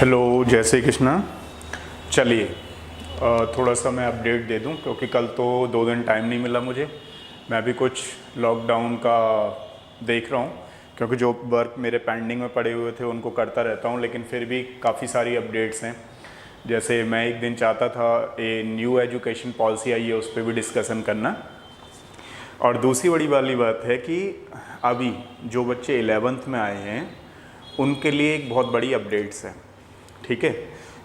Hello, जय श्री कृष्णा। चलिए थोड़ा सा मैं अपडेट दे दूं क्योंकि कल तो 2 दिन टाइम नहीं मिला मुझे। मैं भी कुछ लॉकडाउन का देख रहा हूं क्योंकि जो वर्क मेरे पेंडिंग में पड़े हुए थे उनको करता रहता हूं, लेकिन फिर भी काफ़ी सारी अपडेट्स हैं। जैसे मैं एक दिन चाहता था न्यू एजुकेशन पॉलिसी आई है उस पर भी डिस्कशन करना। और दूसरी बड़ी वाली बात है कि अभी जो बच्चे 11th में आए हैं उनके लिए एक बहुत बड़ी अपडेट्स है। ठीक है,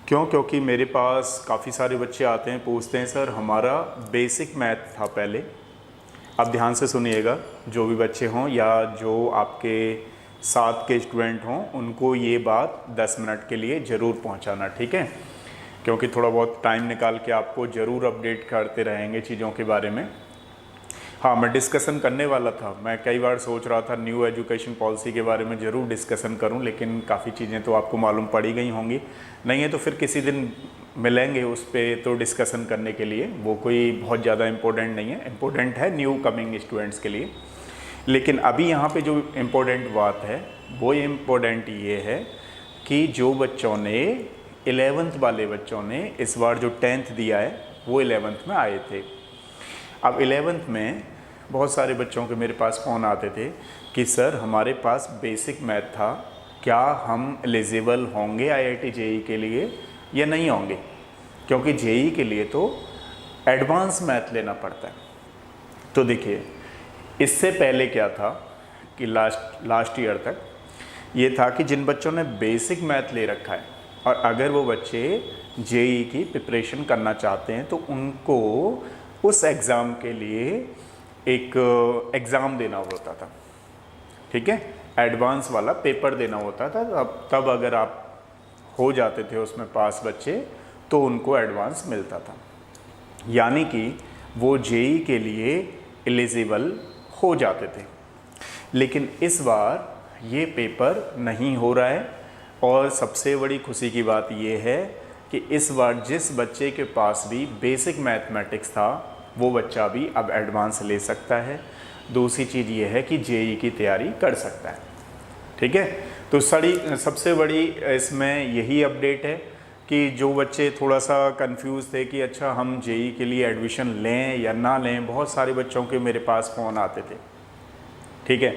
क्यों? क्योंकि मेरे पास काफ़ी सारे बच्चे आते हैं, पूछते हैं सर हमारा बेसिक मैथ था पहले। आप ध्यान से सुनिएगा, जो भी बच्चे हों या जो आपके साथ के स्टूडेंट हों उनको ये बात 10 मिनट के लिए ज़रूर पहुंचाना, ठीक है? क्योंकि थोड़ा बहुत टाइम निकाल के आपको ज़रूर अपडेट करते रहेंगे चीज़ों के बारे में। हाँ, मैं डिस्कशन करने वाला था। मैं कई बार सोच रहा था न्यू एजुकेशन पॉलिसी के बारे में ज़रूर डिस्कशन करूं, लेकिन काफ़ी चीज़ें तो आपको मालूम पड़ ही गई होंगी। नहीं है तो फिर किसी दिन मिलेंगे उस पर तो डिस्कशन करने के लिए। वो कोई बहुत ज़्यादा इम्पोर्टेंट नहीं है, इम्पोर्टेंट है न्यू कमिंग स्टूडेंट्स के लिए। लेकिन अभी यहाँ पर जो इम्पोर्टेंट बात है वो इम्पोर्टेंट ये है कि जो बच्चों ने 11th वाले बच्चों ने इस बार जो 10th दिया है वो 11th में आए थे। अब 11th में बहुत सारे बच्चों के मेरे पास फ़ोन आते थे कि सर हमारे पास बेसिक मैथ था, क्या हम एलिजिबल होंगे आईआईटी जेई के लिए या नहीं होंगे? क्योंकि जेई के लिए तो एडवांस मैथ लेना पड़ता है। तो देखिए, इससे पहले क्या था कि लास्ट ईयर तक ये था कि जिन बच्चों ने बेसिक मैथ ले रखा है और अगर वो बच्चे जेई की प्रिपरेशन करना चाहते हैं तो उनको उस एग्ज़ाम के लिए एक एग्ज़ाम देना होता था, ठीक है? एडवांस वाला पेपर देना होता था। तब अगर आप हो जाते थे उसमें पास बच्चे तो उनको एडवांस मिलता था, यानी कि वो जेई के लिए एलिजिबल हो जाते थे। लेकिन इस बार ये पेपर नहीं हो रहा है और सबसे बड़ी खुशी की बात ये है कि इस बार जिस बच्चे के पास भी बेसिक मैथमेटिक्स था वो बच्चा भी अब एडवांस ले सकता है। दूसरी चीज़ ये है कि जेई की तैयारी कर सकता है, ठीक है? तो सबसे बड़ी इसमें यही अपडेट है कि जो बच्चे थोड़ा सा कंफ्यूज थे कि अच्छा हम जेई के लिए एडमिशन लें या ना लें, बहुत सारे बच्चों के मेरे पास फ़ोन आते थे, ठीक है?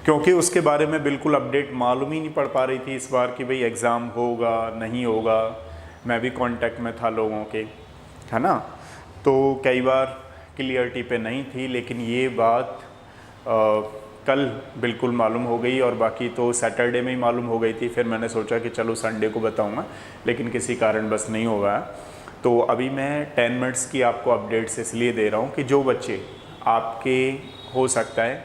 क्योंकि उसके बारे में बिल्कुल अपडेट मालूम ही नहीं पड़ पा रही थी इस बार कि भाई एग्ज़ाम होगा नहीं होगा। मैं भी कांटेक्ट में था लोगों के, है ना? तो कई बार क्लियरिटी पे नहीं थी, लेकिन ये बात कल बिल्कुल मालूम हो गई और बाकी तो सैटरडे में ही मालूम हो गई थी। फिर मैंने सोचा कि चलो संडे को बताऊंगा, लेकिन किसी कारण बस नहीं होगा। तो अभी मैं 10 मिनट्स की आपको अपडेट्स इसलिए दे रहा हूँ कि जो बच्चे आपके हो सकता है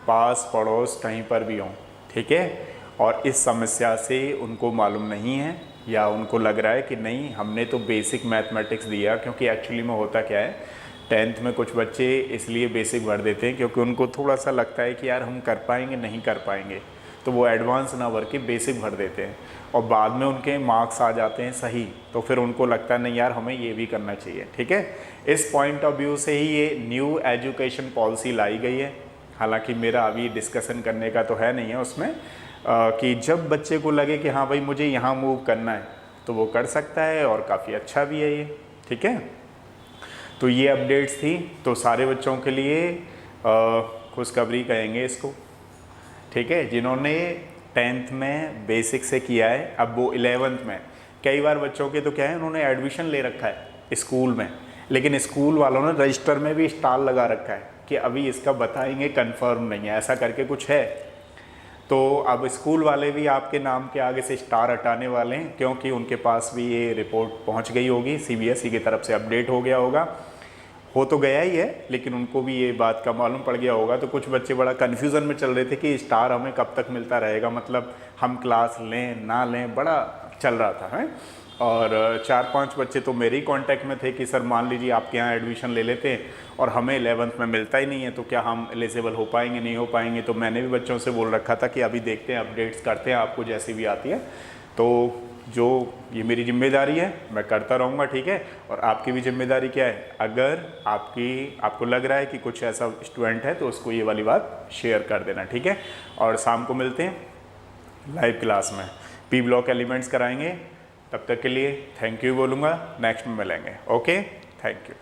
पास पड़ोस कहीं पर भी हों, ठीक है, और इस समस्या से उनको मालूम नहीं है या उनको लग रहा है कि नहीं हमने तो बेसिक मैथमेटिक्स दिया, क्योंकि एक्चुअली में होता क्या है 10th में कुछ बच्चे इसलिए बेसिक भर देते हैं क्योंकि उनको थोड़ा सा लगता है कि यार हम कर पाएंगे नहीं कर पाएंगे, तो वो एडवांस ना भर के बेसिक भर देते हैं और बाद में उनके मार्क्स आ जाते हैं सही, तो फिर उनको लगता है नहीं यार हमें ये भी करना चाहिए, ठीक है? इस पॉइंट ऑफ व्यू से ही ये न्यू एजुकेशन पॉलिसी लाई गई है। हालांकि मेरा अभी डिस्कशन करने का तो है नहीं है उसमें कि जब बच्चे को लगे कि हाँ भाई मुझे यहाँ मूव करना है तो वो कर सकता है और काफ़ी अच्छा भी है ये, ठीक है? तो ये अपडेट्स थी। तो सारे बच्चों के लिए खुशखबरी कहेंगे इसको, ठीक है? जिन्होंने 10th में बेसिक से किया है अब वो 11th में, कई बार बच्चों के तो क्या है उन्होंने एडमिशन ले रखा है स्कूल में, लेकिन स्कूल वालों ने रजिस्टर में भी स्टार लगा रखा है कि अभी इसका बताएंगे कंफर्म नहीं है, ऐसा करके कुछ है। तो अब स्कूल वाले भी आपके नाम के आगे से स्टार हटाने वाले हैं, क्योंकि उनके पास भी ये रिपोर्ट पहुंच गई होगी, सीबीएसई की तरफ से अपडेट हो गया होगा। हो तो गया ही है, लेकिन उनको भी ये बात का मालूम पड़ गया होगा। तो कुछ बच्चे बड़ा कन्फ्यूज़न में चल रहे थे कि स्टार हमें कब तक मिलता रहेगा, मतलब हम क्लास लें ना लें, बड़ा चल रहा था है। और 4-5 बच्चे तो मेरे ही कांटेक्ट में थे कि सर मान लीजिए आपके यहाँ एडमिशन ले लेते हैं और हमें 11th में मिलता ही नहीं है, तो क्या हम एलिजिबल हो पाएंगे नहीं हो पाएंगे? तो मैंने भी बच्चों से बोल रखा था कि अभी देखते हैं, अपडेट्स करते हैं, आपको जैसी भी आती है। तो जो ये मेरी जिम्मेदारी है मैं करता रहूँगा, ठीक है? और आपकी भी जिम्मेदारी क्या है, अगर आपको लग रहा है कि कुछ ऐसा स्टूडेंट है तो उसको ये वाली बात शेयर कर देना, ठीक है? और शाम को मिलते हैं लाइव क्लास में, पी ब्लॉक एलिमेंट्स कराएंगे। तब तक के लिए थैंक यू बोलूँगा, नेक्स्ट में मिलेंगे। Okay, thank you.